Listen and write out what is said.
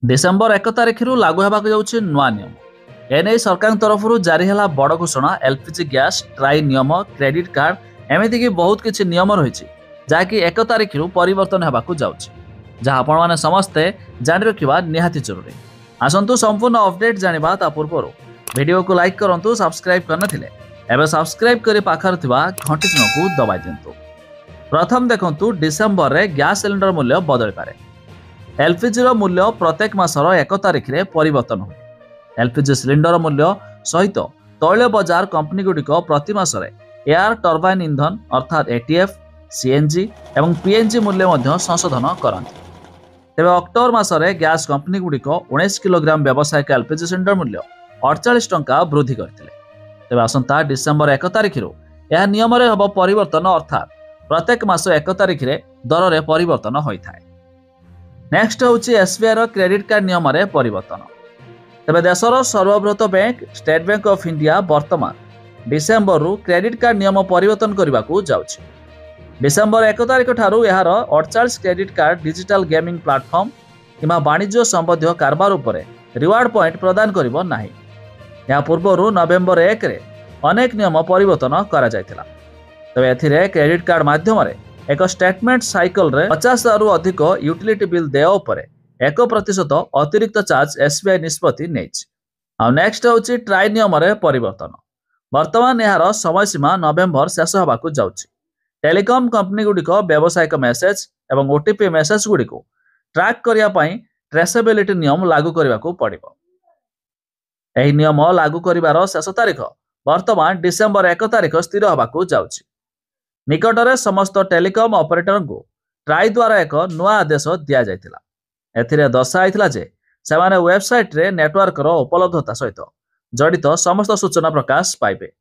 December 1 तारिख लागू होगा नुआ नियम एने सरकार तरफ जारी है बड़ घोषणा एलपीजी गैस ट्राई नियम क्रेडिट कार्ड एमती बहुत किसी नियम रही जहाँकि 1 तारिख परिवर्तन होगा जहाँ आपण समस्ते जानी रखा निहाती जरूरी। आसतु संपूर्ण अपडेट जाना ता पूर्व वीडियो को लाइक करूँ सब्सक्राइब करनथिले एबे सब्सक्राइब करी पाखर थिबा घंटी चिन्ह को दबाई दिंतु। प्रथम देखंतु डिसेम्बर रे गैस सिलिंडर मूल्य बदल पारे। एलपीजी रो मूल्य प्रत्येक मासर 1 तारिख रे परिवर्तन हुए। एलपीजी सिलिंडर मूल्य सहित तैल बजार कंपनी गुड़िक प्रति मासरे एयर टर्बाइन इंधन अर्थात एटीएफ सीएनजी एवं पीएनजी मूल्य मध्य संशोधन करती। तेबे अक्टोबर मासरे गैस कंपनी गुड़िक 19 किलोग्राम व्यावसायिक एलपीजी सिलिंडर मूल्य 48 टंका वृद्धि करथिले। तेबे आसंता डिसेम्बर 1 तारिख यह नियम रे हबो परिवर्तन अर्थात प्रत्येक मास 1 तारिख रे दर रे परिवर्तन होइथाय। नेक्स्ट होची एसबीआई रो क्रेडिट कार्ड नियम रे परिवर्तन। तेबे देशर सर्वबृहत bank State Bank of India वर्तमान डिसेम्बर रु क्रेडिट कार्ड नियम परिवर्तन करने को जाउछि। डिसेम्बर 1 तारिख ठारू यार 48 credit card digital gaming platform किंवा वाणिज्य संबंधी कारबार उपरे रिवार्ड पॉइंट प्रदान करिवो नाही। या पूर्व नवेम्बर 1 रे अनेक नियम परिवर्तन करा जायतिला। तबे एथिरे क्रेडिट कार्ड माध्यम एक स्टेटमेंट साइकल रे 50,000 रु अधिक यूटिलिटी बिल देय उपरे 1% अतिरिक्त चार्ज एसबीआई निष्पत्ति नेछि। आ नेक्स्ट होची ट्राई नियम रे परिवर्तन। वर्तमान यार समय सीमा नवेम्बर शेष होबाकू जाउछि। टेलीकॉम कंपनी गुड़िक व्यावसायिक मेसेज एवं ओटीपी मेसेज गुड़िक ट्रैक करिया पई ट्रेसेबिलिटी नियम लागू करबाकू पड़िबो। एही नियम लागू करिवार शेष तारिख वर्तमान डिसेम्बर 1 तारिख स्थिर होबाकू जाउछि। निकटरे समस्त टेलीकॉम ऑपरेटर को ट्राई द्वारा एक नुआ आदेश दिया जायतिला। एथिरे दर्शाइथिला जे सेमाने वेबसाइट रे नेटवर्क रो उपलब्धता सहित जड़ित समस्त सूचना प्रकाश पाइबे।